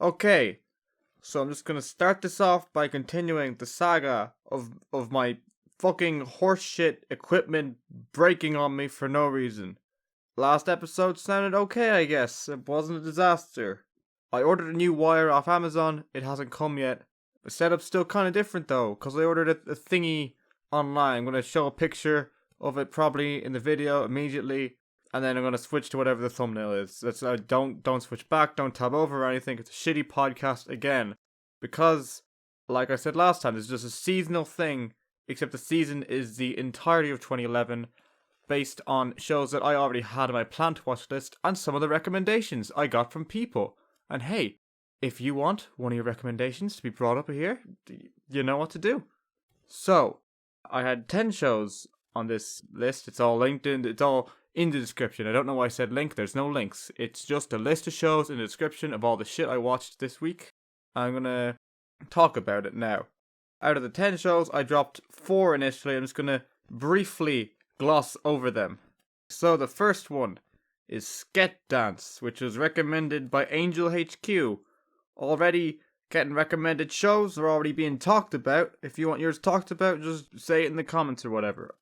Okay, so I'm just gonna start this off by continuing the saga of my fucking horseshit equipment breaking on me for no reason. Last episode sounded okay, I guess. It wasn't a disaster. I ordered a new wire off Amazon. It hasn't come yet. The setup's still kind of different though, because I ordered a thingy online. I'm gonna show a picture of it probably in the video immediately, and then I'm gonna switch to whatever the thumbnail is. That's don't switch back, don't tab over or anything. It's a shitty podcast again, because, like I said last time, it's just a seasonal thing. Except the season is the entirety of 2011, based on shows that I already had on my planned to watch list and some of the recommendations I got from people. And hey, if you want one of your recommendations to be brought up here, you know what to do. So, I had 10 shows on this list. It's all linked in, it's all in the description. I don't know why I said link, there's no links. It's just a list of shows in the description of all the shit I watched this week. I'm gonna talk about it now. Out of the 10 shows, I dropped 4 initially. I'm just gonna briefly gloss over them. So the first one is SKET Dance, which was recommended by Angel HQ. Already getting recommended shows are already being talked about. If you want yours talked about, just say it in the comments or whatever.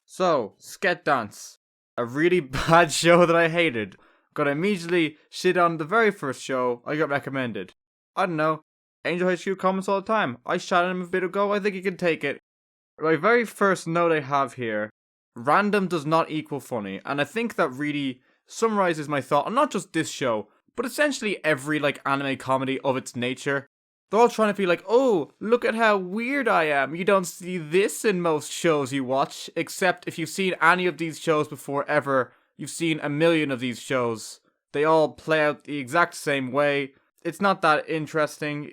So, SKET Dance. A really bad show that I hated. Got immediately shit on the very first show I got recommended. I don't know. Angel HQ comments all the time. I shot at him a bit ago, I think he can take it. My very first note I have here. Random does not equal funny. And I think that really summarizes my thought on not just this show, but essentially every anime comedy of its nature. They're all trying to be like, oh, look at how weird I am. You don't see this in most shows you watch. Except if you've seen any of these shows before ever, you've seen a million of these shows. They all play out the exact same way. It's not that interesting.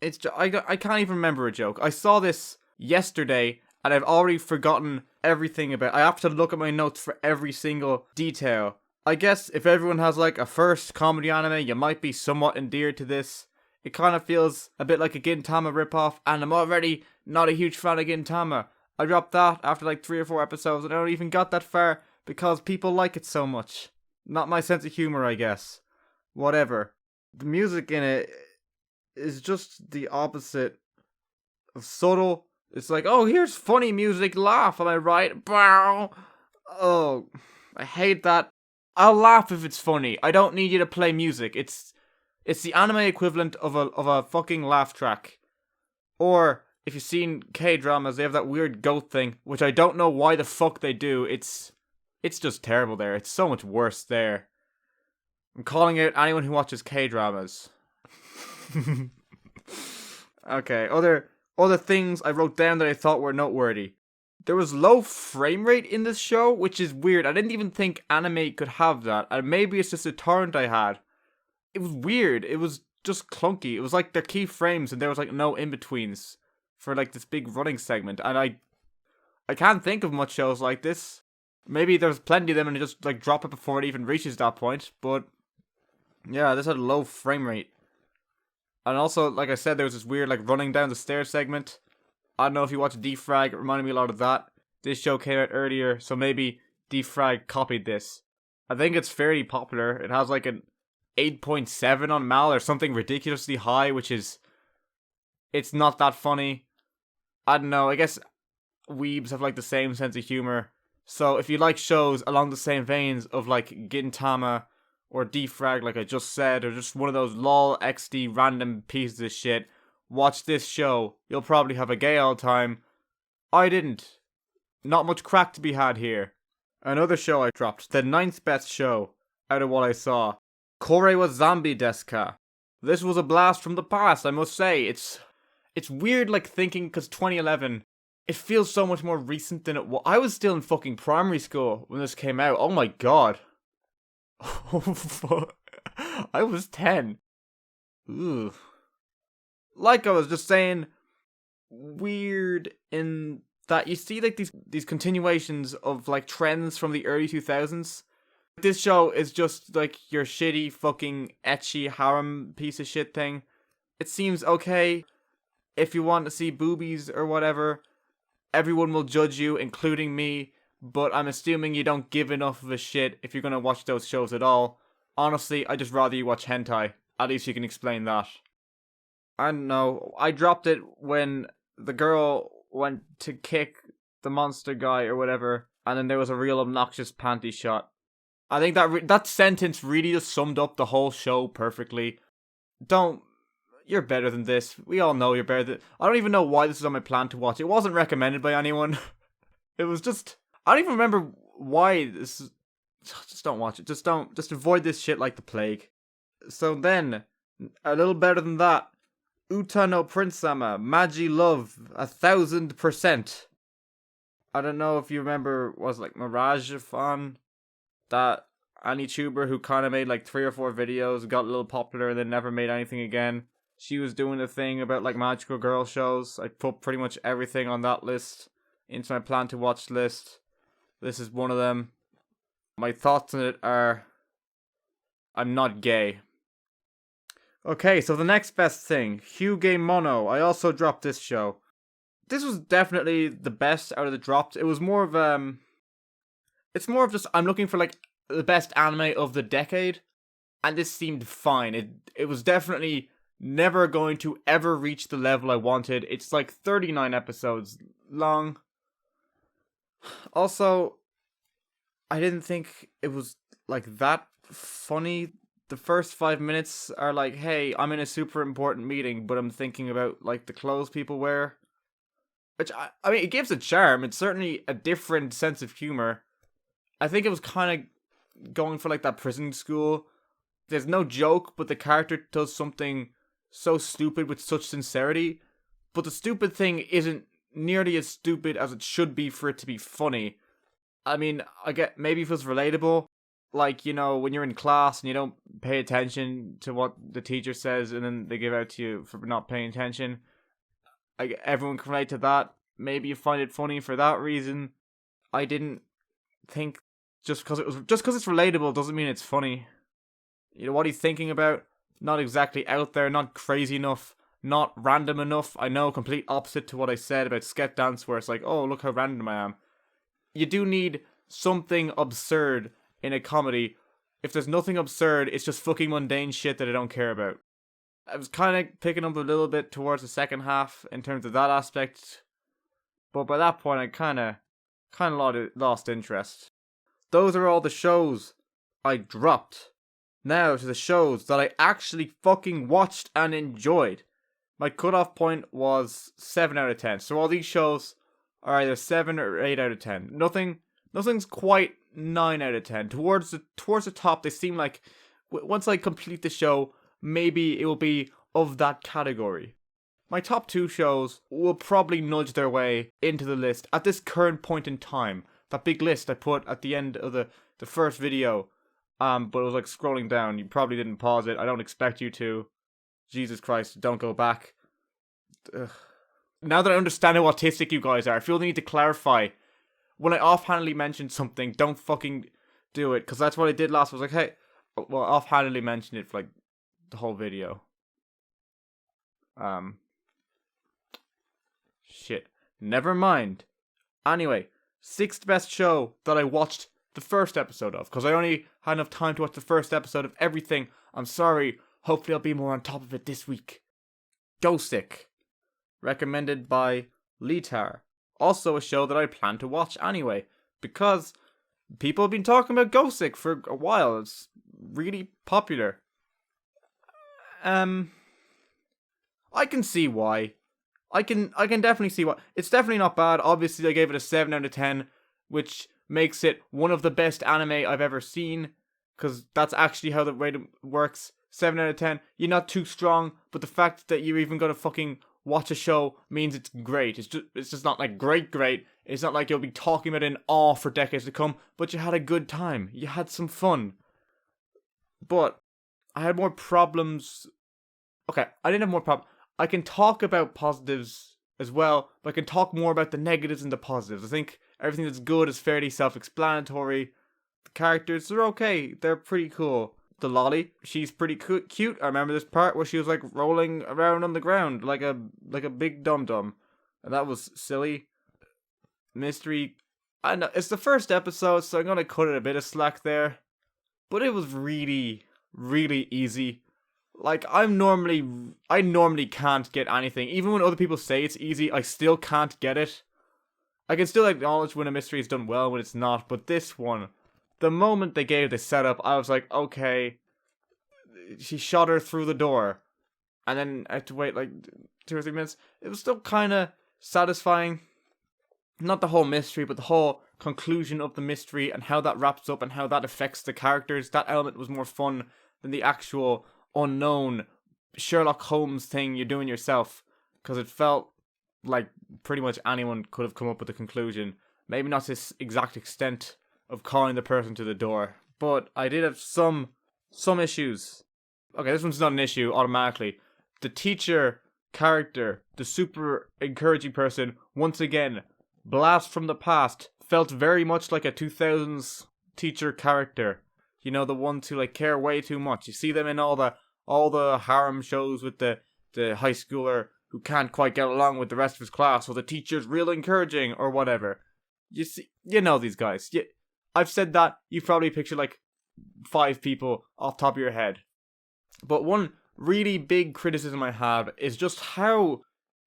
I can't even remember a joke. I saw this yesterday and I've already forgotten everything about it. I have to look at my notes for every single detail. I guess if everyone has a first comedy anime, you might be somewhat endeared to this. It kind of feels a bit like a Gintama ripoff, and I'm already not a huge fan of Gintama. I dropped that after 3 or 4 episodes and I don't even got that far because people like it so much. Not my sense of humor, I guess. Whatever. The music in it is just the opposite of subtle. It's like, oh, here's funny music, laugh, am I right? Bow. Oh, I hate that. I'll laugh if it's funny. I don't need you to play music. It's the anime equivalent of a fucking laugh track. Or, if you've seen K-dramas, they have that weird goat thing, which I don't know why the fuck they do. It's just terrible there. It's so much worse there. I'm calling out anyone who watches K-dramas. Okay, other things I wrote down that I thought were noteworthy. There was low frame rate in this show, which is weird. I didn't even think anime could have that. And maybe it's just a torrent I had. It was weird. It was just clunky. It was like the key frames and there was no in-betweens for this big running segment. And I can't think of much shows like this. Maybe there's plenty of them and just drop it before it even reaches that point. But yeah, this had a low frame rate. And also, like I said, there was this weird running down the stairs segment. I don't know if you watched Defrag, it reminded me a lot of that. This show came out earlier, so maybe Defrag copied this. I think it's fairly popular. It has an 8.7 on Mal or something ridiculously high, which is... It's not that funny. I don't know, I guess weebs have the same sense of humor. So if you like shows along the same veins of Gintama or Defrag, like I just said, or just one of those lol XD random pieces of shit, watch this show. You'll probably have a gay old time. I didn't. Not much crack to be had here. Another show I dropped, the 9th best show out of what I saw. Kore wa Zombie desu ka? This was a blast from the past, I must say. It's weird thinking, because 2011, it feels so much more recent than it was. I was still in fucking primary school when this came out. Oh my god. Oh fuck. I was 10. Ooh. Like I was just saying, weird in that you see these continuations of trends from the early 2000s. This show is just your shitty fucking ecchi harem piece of shit thing. It seems okay if you want to see boobies or whatever. Everyone will judge you, including me, but I'm assuming you don't give enough of a shit if you're gonna watch those shows at all. Honestly, I'd just rather you watch hentai. At least you can explain that. I don't know. I dropped it when the girl went to kick the monster guy or whatever, and then there was a real obnoxious panty shot. I think that sentence really just summed up the whole show perfectly. You're better than this. We all know you're better than... I don't even know why this was on my plan to watch. It wasn't recommended by anyone. It was just... I don't even remember why this... Just don't watch it. Just avoid this shit like the plague. So then, a little better than that. Uta no Prince-sama, Maji Love, 1000%. I don't know if you remember, was like Mirage Fan? That AniTuber who kind of made like 3 or 4 videos, got a little popular and then never made anything again. She was doing a thing about like magical girl shows. I put pretty much everything on that list into my plan to watch list. This is one of them. My thoughts on it are, I'm not gay. Okay, so the next best thing, Hyouge Mono. I also dropped this show. This was definitely the best out of the dropped. It was more of it's more of just I'm looking for like the best anime of the decade, and this seemed fine. It was definitely never going to ever reach the level I wanted. It's like 39 episodes long. Also, I didn't think it was like that funny. The first 5 minutes are like, hey, I'm in a super important meeting, but I'm thinking about like the clothes people wear. Which, I mean, it gives a charm. It's certainly a different sense of humor. I think it was kind of going for like that prison school. There's no joke, but the character does something so stupid with such sincerity. But the stupid thing isn't nearly as stupid as it should be for it to be funny. I mean, I get maybe if it's relatable. Like, you know, when you're in class and you don't pay attention to what the teacher says and then they give out to you for not paying attention. Everyone can relate to that. Maybe you find it funny for that reason. I didn't think just because it's relatable doesn't mean it's funny. You know what he's thinking about? Not exactly out there, not crazy enough, not random enough. I know, complete opposite to what I said about SKET dance, where it's like, oh, look how random I am. You do need something absurd in a comedy. If there's nothing absurd, it's just fucking mundane shit that I don't care about. I was kind of picking up a little bit towards the second half in terms of that aspect, but by that point I kind of lost interest. Those are all the shows I dropped. Now to the shows that I actually fucking watched and enjoyed. My cutoff point was 7 out of 10. So all these shows are either 7 or 8 out of 10. Nothing's quite 9 out of 10. Towards the top, they seem like once I complete the show, maybe it will be of that category. My top 2 shows will probably nudge their way into the list at this current point in time. That big list I put at the end of the first video, but it was like scrolling down. You probably didn't pause it. I don't expect you to. Jesus Christ, don't go back. Ugh. Now that I understand how autistic you guys are, I feel the need to clarify. When I offhandedly mention something, don't fucking do it, because that's what I did last. I was like, hey, well, offhandedly mentioned it for like the whole video. Shit. Never mind. Anyway, 6th best show that I watched the first episode of, because I only had enough time to watch the first episode of everything. I'm sorry. Hopefully I'll be more on top of it this week. Gosick. Recommended by Litar. Also a show that I plan to watch anyway, because people have been talking about Gosick for a while. It's really popular. I can see why. I can definitely see why. It's definitely not bad. Obviously, I gave it a 7 out of 10, which makes it one of the best anime I've ever seen, because that's actually how the rating works. 7 out of 10. You're not too strong, but the fact that you're even gonna fucking watch a show means it's great. It's just not like great. It's not like you'll be talking about it in awe for decades to come, but you had a good time. You had some fun. But I had more problems. Okay, I didn't have more problems. I can talk about positives as well, but I can talk more about the negatives and the positives. I think everything that's good is fairly self-explanatory. The characters are okay. They're pretty cool. The lolly, she's pretty cute. I remember this part where she was like rolling around on the ground like a big dum-dum. And that was silly. Mystery. I know, it's the first episode, so I'm gonna cut it a bit of slack there. But it was really, really easy. Like, I normally can't get anything. Even when other people say it's easy, I still can't get it. I can still acknowledge when a mystery is done well, when it's not. But this one, the moment they gave the setup, I was like, okay, she shot her through the door. And then I had to wait like 2 or 3 minutes. It was still kind of satisfying. Not the whole mystery, but the whole conclusion of the mystery and how that wraps up and how that affects the characters. That element was more fun than the actual unknown Sherlock Holmes thing you're doing yourself. Because it felt like pretty much anyone could have come up with a conclusion. Maybe not to this exact extent of calling the person to the door. But I did have some issues. Okay, this one's not an issue automatically. The teacher character, the super encouraging person, once again, blast from the past, felt very much like a 2000s teacher character. You know, the ones who like care way too much. You see them in all the harem shows with the high schooler who can't quite get along with the rest of his class, or the teacher's real encouraging or whatever. You know these guys. I've said that. You've probably pictured like 5 people off the top of your head. But one really big criticism I have is just how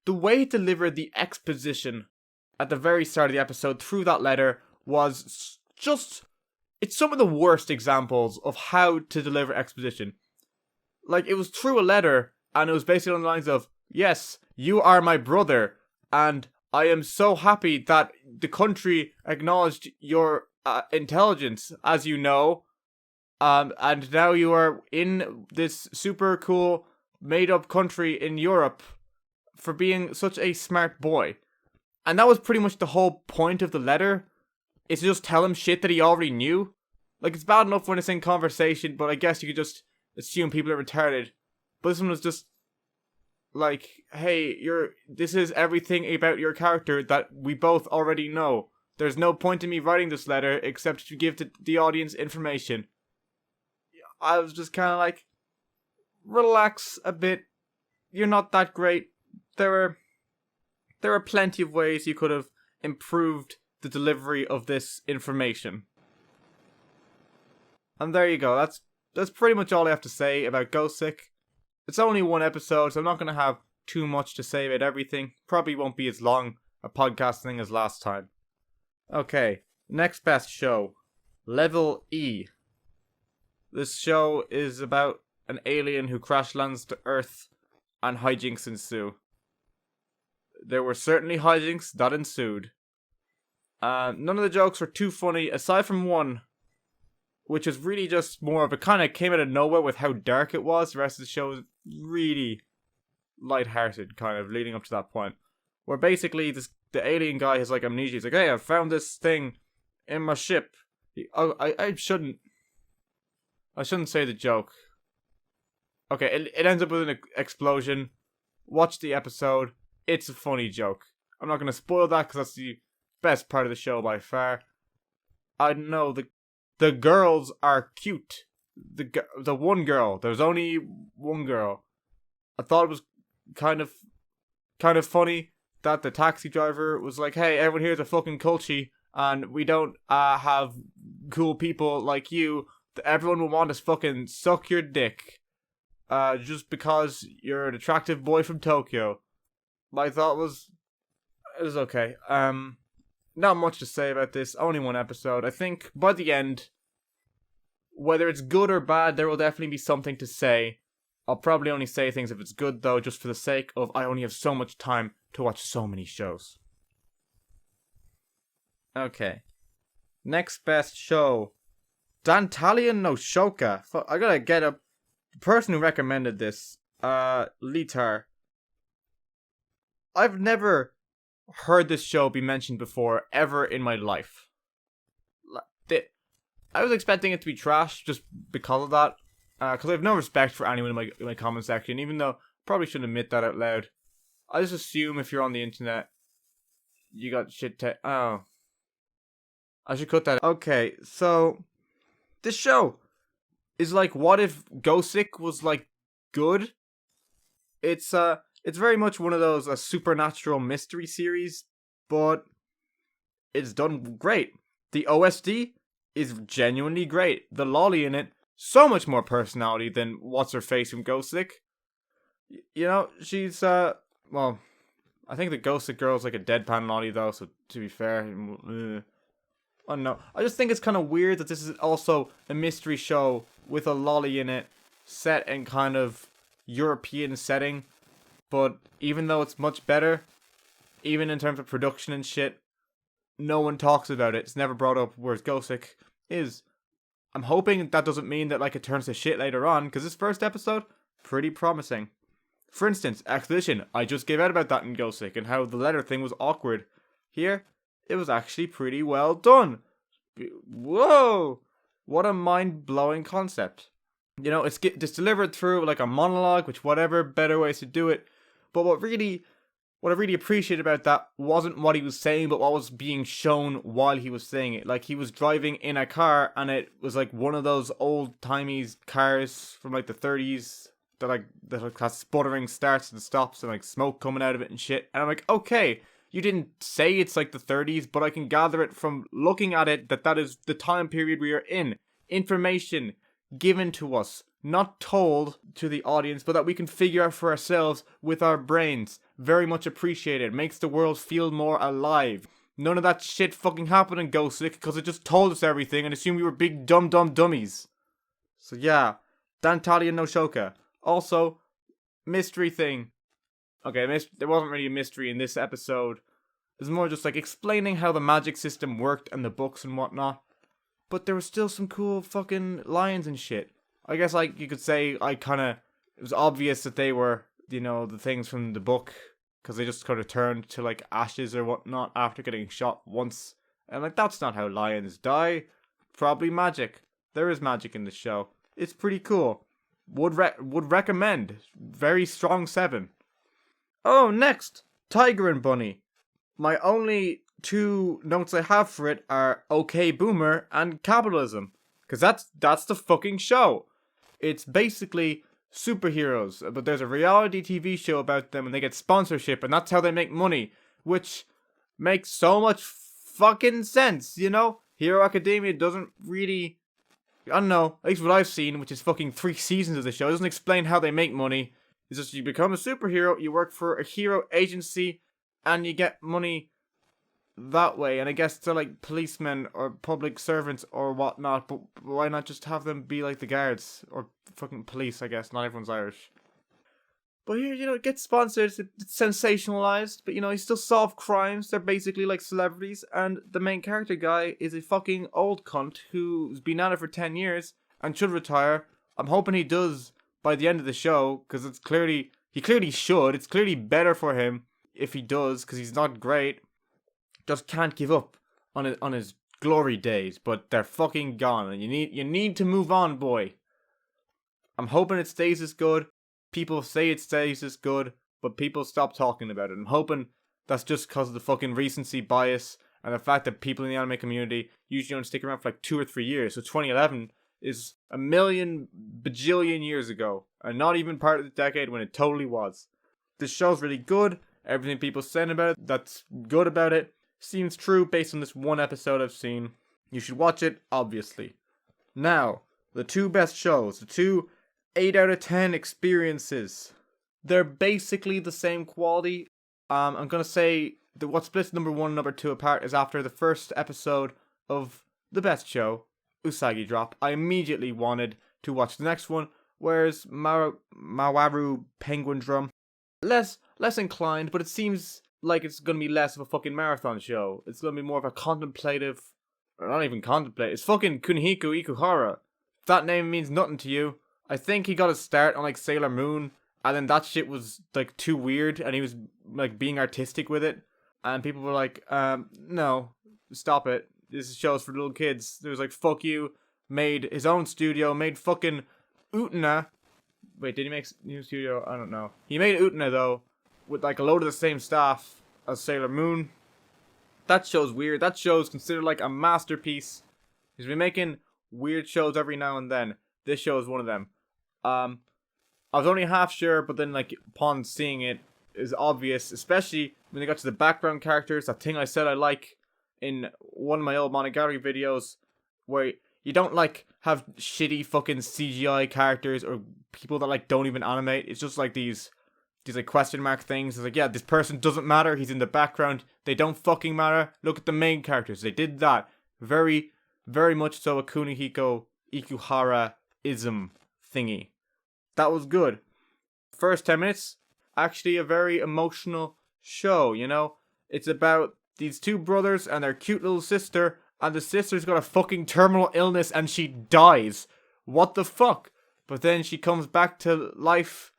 the way it delivered the exposition at the very start of the episode through that letter was just... It's some of the worst examples of how to deliver exposition. Like, it was through a letter, and it was basically on the lines of, yes, you are my brother, and I am so happy that the country acknowledged your intelligence, as you know, and now you are in this super cool made-up country in Europe for being such a smart boy. And that was pretty much the whole point of the letter, is to just tell him shit that he already knew. Like, it's bad enough when it's in conversation, but I guess you could just assume people are retarded. But this one was just like, hey, this is everything about your character that we both already know. There's no point in me writing this letter except to give the audience information. I was just kind of like, relax a bit. You're not that great. There are plenty of ways you could have improved the delivery of this information. And there you go. That's pretty much all I have to say about Gosick. It's only 1 episode, so I'm not going to have too much to say about everything. Probably won't be as long a podcast thing as last time. Okay, next best show. Level E. This show is about an alien who crash lands to Earth and hijinks ensue. There were certainly hijinks that ensued. None of the jokes were too funny, aside from one, which was really just more of a kind of came out of nowhere with how dark it was. The rest of the show was really lighthearted, kind of leading up to that point, where basically the alien guy has like amnesia. He's like, "Hey, I found this thing in my ship." I shouldn't say the joke. Okay, it ends up with an explosion. Watch the episode. It's a funny joke. I'm not going to spoil that because that's the best part of the show by far. I know the girls are cute. The one girl. There's only one girl. I thought it was kind of funny that the taxi driver was like, "Hey, everyone here's a fucking culture, and we don't have cool people like you. Everyone will want to fucking suck your dick, just because you're an attractive boy from Tokyo." My thought was, it was okay. Not much to say about this. Only 1 episode. I think by the end, whether it's good or bad, there will definitely be something to say. I'll probably only say things if it's good, though, just for the sake of I only have so much time to watch so many shows. Okay. Next best show. Dantalian no Shoka. I gotta get the person who recommended this. Litar. I've never heard this show be mentioned before, ever in my life. I was expecting it to be trash just because of that. Because I have no respect for anyone in my comment section, even though I probably shouldn't admit that out loud. I just assume if you're on the internet, you got shit oh. I should cut that. Okay, so this show is like, what if Gosick was like good? It's very much one of those supernatural mystery series, but it's done great. The OSD is genuinely great. The lolly in it so much more personality than what's her face from Gosick. You know, she's well, I think the Gosick girl's like a deadpan lolly though, so to be fair, I don't know. I just think it's kind of weird that this is also a mystery show with a lolly in it, set in kind of European setting. But even though it's much better, even in terms of production and shit, no one talks about it. It's never brought up, whereas Gosick is. I'm hoping that doesn't mean that like it turns to shit later on, because this first episode, pretty promising. For instance, exposition. I just gave out about that in Gosick and how the letter thing was awkward. Here, it was actually pretty well done. Whoa! What a mind-blowing concept. You know, it's delivered through like a monologue, which whatever better ways to do it. But what I really appreciated about that wasn't what he was saying, but what was being shown while he was saying it. Like, he was driving in a car, and it was like one of those old-timey cars from like the 30s that has sputtering starts and stops and like smoke coming out of it and shit. And I'm like, okay, you didn't say it's like the 30s, but I can gather it from looking at it that is the time period we are in. Information given to us, not told to the audience, but that we can figure out for ourselves with our brains. Very much appreciated. Makes the world feel more alive. None of that shit fucking happened in Gosick because it just told us everything and assumed we were big dumb dummies. So yeah, Dantalian no Shoka. Also, mystery thing. Okay, there wasn't really a mystery in this episode. It was more just like explaining how the magic system worked and the books and whatnot. But there was still some cool fucking lines and shit. I guess like you could say it was obvious that they were, you know, the things from the book. Because they just kind of turned to like ashes or whatnot after getting shot once. And like, that's not how lions die. Probably magic. There is magic in the show. It's pretty cool. Would recommend. Very strong 7. Oh, next. Tiger and Bunny. My only 2 notes I have for it are okay boomer and capitalism. Because that's the fucking show. It's basically superheroes, but there's a reality TV show about them and they get sponsorship and that's how they make money. Which makes so much fucking sense, you know? Hero Academia doesn't really, I don't know, at least what I've seen, which is fucking 3 seasons of the show, it doesn't explain how they make money. It's just you become a superhero, you work for a hero agency, and you get money that way. And I guess they're like policemen or public servants or whatnot, but why not just have them be like the guards or fucking police? I guess not everyone's Irish. But here, you know, it gets sponsored, it's sensationalized, but you know, you still solve crimes. They're basically like celebrities, and the main character guy is a fucking old cunt who's been at it for 10 years and should retire. I'm hoping he does by the end of the show, because he clearly should. It's clearly better for him if he does, because he's not great. Just can't give up on his glory days, but they're fucking gone, and you need to move on, boy. I'm hoping it stays as good. People say it stays as good, but people stop talking about it. I'm hoping that's just because of the fucking recency bias and the fact that people in the anime community usually don't stick around for like 2 or 3 years. So 2011 is a million bajillion years ago, and not even part of the decade when it totally was. This show's really good. Everything people saying about it that's good about it seems true based on this one episode I've seen. You should watch it, obviously. Now, the 2 best shows, the 2 8 out of 10 experiences. They're basically the same quality. I'm gonna say that what splits number 1 and number 2 apart is after the first episode of the best show, Usagi Drop. I immediately wanted to watch the next one, whereas Mawaru Penguindrum, less inclined, but it seems like it's gonna be less of a fucking marathon show. It's gonna be more of a contemplative, or not even contemplative. It's fucking Kunihiko Ikuhara. If that name means nothing to you, I think he got his start on like Sailor Moon, and then that shit was like too weird, and he was like being artistic with it, and people were like, no, stop it. This show's for little kids. There was like, fuck you. Made his own studio, made fucking Utena. Wait, did he make new studio? I don't know. He made Utena though, with like a load of the same staff as Sailor Moon. That show's weird. That show's considered like a masterpiece. He's been making weird shows every now and then. This show is one of them. I was only half sure, but then like upon seeing it, is obvious, especially when they got to the background characters. That thing I said I like in one of my old Monogatari videos, where You don't like have shitty fucking CGI characters or people that like don't even animate. It's just like these like question mark things. It's like, yeah, this person doesn't matter. He's in the background. They don't fucking matter. Look at the main characters. They did that. Very, very much so a Kunihiko Ikuhara-ism thingy. That was good. First 10 minutes, actually a very emotional show, you know? It's about these two brothers and their cute little sister, and the sister's got a fucking terminal illness and she dies. What the fuck? But then she comes back to life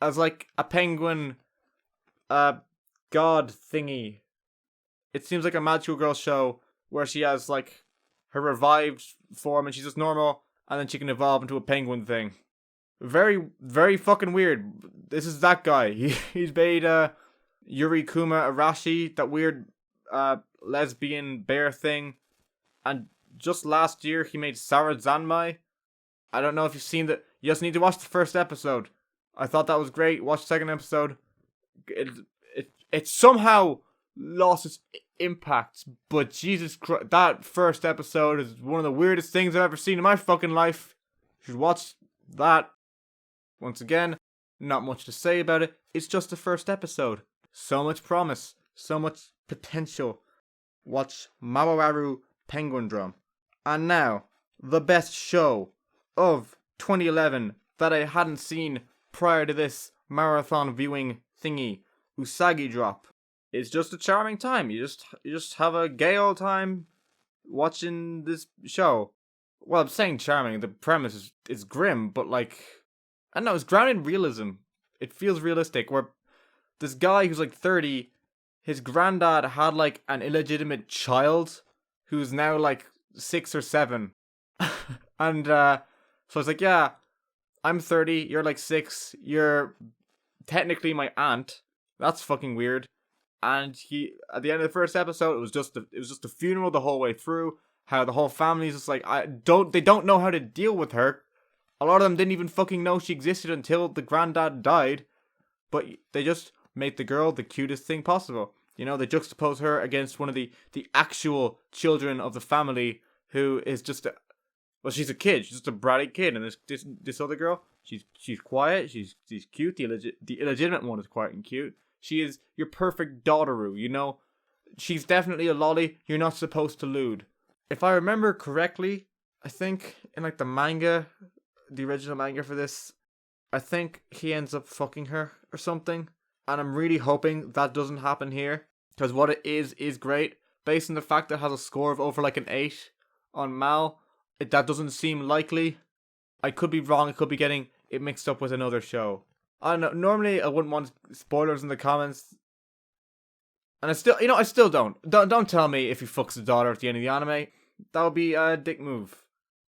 as like a penguin, god thingy. It seems like a magical girl show where she has like her revived form and she's just normal, and then she can evolve into a penguin thing. Very, very fucking weird. This is that guy. He's made Yuri Kuma Arashi, that weird lesbian bear thing. And just last year he made Sarah Zanmai. I don't know if you've seen that. You just need to watch the first episode. I thought that was great. Watch the second episode. It somehow lost its impact, but Jesus Christ, that first episode is one of the weirdest things I've ever seen in my fucking life. You should watch that. Once again, not much to say about it. It's just the first episode. So much promise. So much potential. Watch Mawaru Penguindrum. And now, the best show of 2011 that I hadn't seen prior to this viewing thingy, Usagi Drop. It's just a charming time. You just have a gay old time watching this show. Well, I'm saying charming. The premise is grim, but like, I don't know, it's grounded in realism. It feels realistic. Where this guy who's like 30, his granddad had like an illegitimate child who's now like 6 or 7, and so it's like, yeah, I'm 30, you're like 6, you're technically my aunt. That's fucking weird. And he, at the end of the first episode, it was just a funeral the whole way through. How the whole family's just like, they don't know how to deal with her. A lot of them didn't even fucking know she existed until the granddad died. But they just made the girl the cutest thing possible. You know, they juxtapose her against one of the actual children of the family, who is just well, she's a kid. She's just a bratty kid. And this other girl, she's quiet. She's cute. The illegitimate one is quiet and cute. She is your perfect daughteru, you know? She's definitely a lolly you're not supposed to lewd. If I remember correctly, I think in like the manga, the original manga for this, I think he ends up fucking her or something. And I'm really hoping that doesn't happen here. Because what it is great. Based on the fact that it has a score of over like an 8 on Mal, that doesn't seem likely. I could be wrong, I could be getting it mixed up with another show. I don't know, normally I wouldn't want spoilers in the comments. And I still don't. Don't tell me if he fucks the daughter at the end of the anime. That would be a dick move.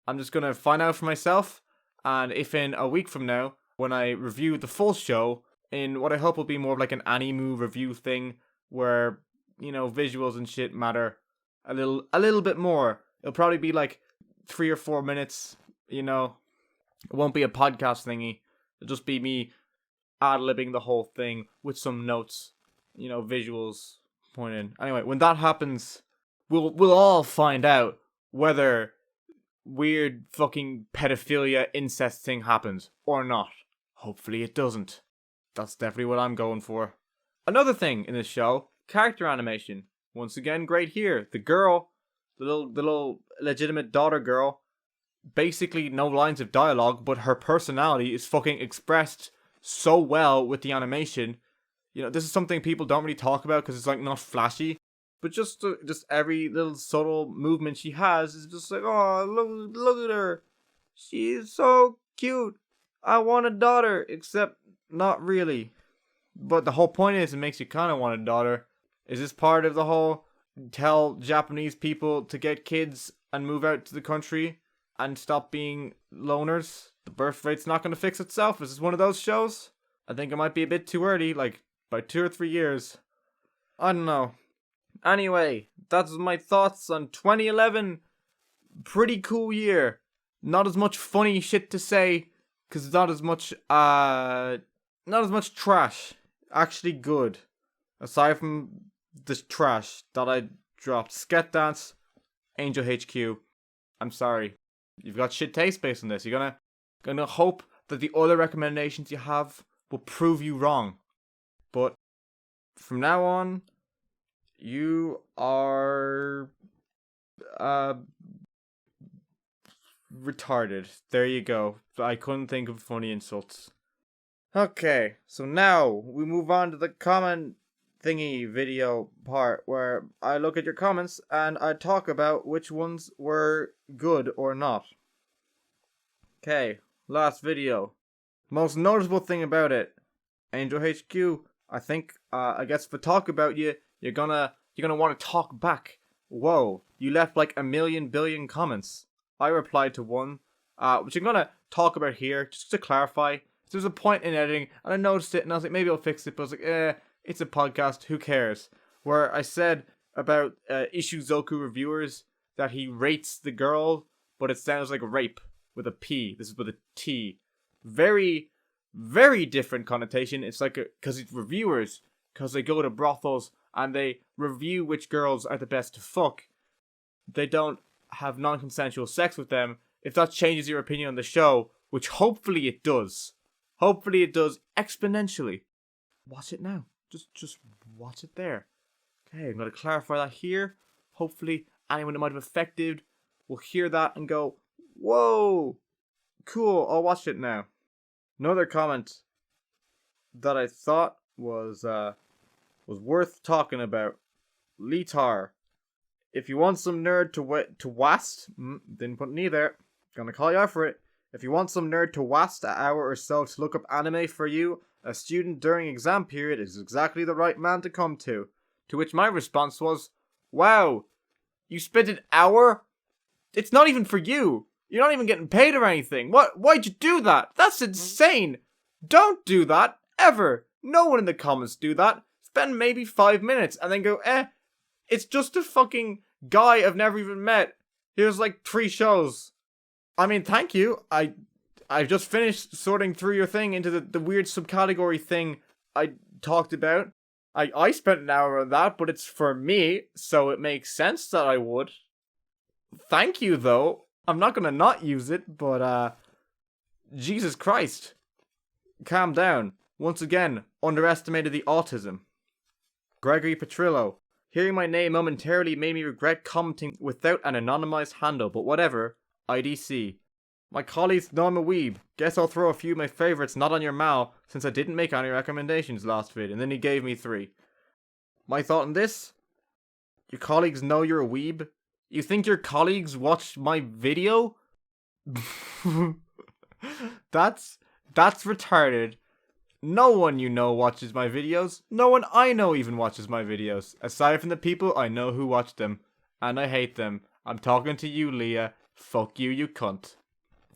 I'm just gonna find out for myself. And if in a week from now, when I review the full show, in what I hope will be more of like an anime review thing, where, you know, visuals and shit matter a little bit more. It'll probably be like 3 or 4 minutes, you know. It won't be a podcast thingy. It'll just be me ad-libbing the whole thing with some notes, you know, visuals pointed. Anyway, when that happens, we'll all find out whether weird fucking pedophilia incest thing happens or not. Hopefully it doesn't. That's definitely what I'm going for. Another thing in this show, character animation. Once again, great here. The girl, the little legitimate daughter girl, basically no lines of dialogue, but her personality is fucking expressed so well with the animation. You know, this is something people don't really talk about because it's like not flashy, but just every little subtle movement she has is just like, oh, look at her, she's so cute, I want a daughter, except not really. But the whole point is, it makes you kind of want a daughter. Is this part of the whole tell Japanese people to get kids and move out to the country and stop being loners? The birth rate's not going to fix itself. Is this one of those shows? I think it might be a bit too early, like by 2 or 3 years. I don't know. Anyway, that's my thoughts on 2011. Pretty cool year. Not as much funny shit to say, because not as much trash. Actually good. Aside from the trash that I dropped. SKET Dance, Angel HQ. I'm sorry. You've got shit taste based on this. You're gonna hope that the other recommendations you have will prove you wrong. But from now on, you are retarded. There you go. I couldn't think of funny insults. Okay, so now we move on to the comment thingy video part where I look at your comments and I talk about which ones were good or not. Okay, last video. Most noticeable thing about it, Angel HQ. I think I guess if I talk about you, you're gonna want to talk back. Whoa, you left like 1,000,000,000,000 comments. I replied to one, which I'm gonna talk about here just to clarify. There's a point in editing, and I noticed it, and I was like, maybe I'll fix it. But I was like, it's a podcast, who cares? Where I said about Ishizoku reviewers that he rates the girl, but it sounds like rape with a P. This is with a T. Very, very different connotation. It's like because it's reviewers, because they go to brothels and they review which girls are the best to fuck. They don't have non-consensual sex with them. If that changes your opinion on the show, which hopefully it does. Hopefully it does exponentially. Watch it now. Just watch it there. Okay, I'm going to clarify that here. Hopefully anyone it might have affected will hear that and go, whoa, cool, I'll watch it now. Another comment that I thought was worth talking about. Litar. If you want some nerd to wast, didn't put an E there, gonna call you out for it. If you want some nerd to wast an hour or so to look up anime for you, a student during exam period is exactly the right man to come to. To which my response was, wow, you spent an hour? It's not even for you. You're not even getting paid or anything. Why'd you do that? That's insane. Don't do that, ever. No one in the comments do that. Spend maybe 5 minutes and then go, it's just a fucking guy I've never even met. Here's like 3 shows. I mean, thank you. I've just finished sorting through your thing into the weird subcategory thing I talked about. I spent an hour on that, but it's for me, so it makes sense that I would. Thank you, though. I'm not gonna not use it, but Jesus Christ. Calm down. Once again, underestimated the autism. Gregory Petrillo. Hearing my name momentarily made me regret commenting without an anonymized handle, but whatever. IDC. My colleagues know I'm a weeb. Guess I'll throw a few of my favorites not on your Mal, since I didn't make any recommendations last vid, and then he gave me 3. My thought on this? Your colleagues know you're a weeb? You think your colleagues watch my video? That's retarded. No one you know watches my videos. No one I know even watches my videos. Aside from the people I know who watch them. And I hate them. I'm talking to you, Leah. Fuck you, you cunt.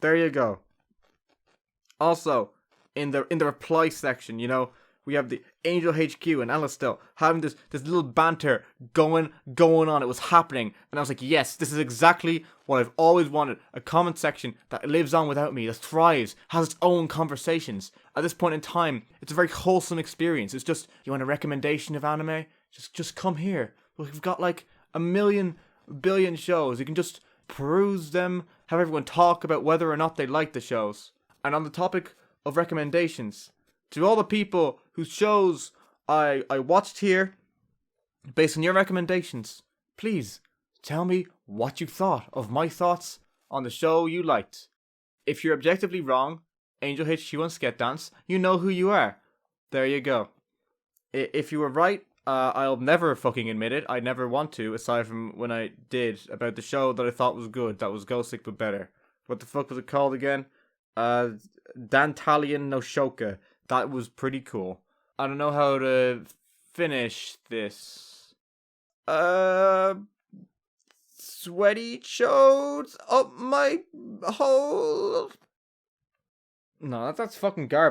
There you go. Also, in the reply section, you know, we have the Angel HQ and Alistair having this little banter going on. It was happening. And I was like, yes, this is exactly what I've always wanted. A comment section that lives on without me, that thrives, has its own conversations. At this point in time, it's a very wholesome experience. It's just, you want a recommendation of anime? Just come here. We've got like 1,000,000,000,000 shows. You can just peruse them, have everyone talk about whether or not they like the shows. And on the topic of recommendations, to all the people whose shows I watched here, based on your recommendations, please tell me what you thought of my thoughts on the show you liked. If you're objectively wrong, Angel HQ and SKET Dance, you know who you are. There you go. If you were right, I'll never fucking admit it. I never want to, aside from when I did about the show that I thought was good. That was Gosick but better. What the fuck was it called again? Dantalian no Shoka. That was pretty cool. I don't know how to finish this. Sweaty shows up my hole. No, that's fucking garbage.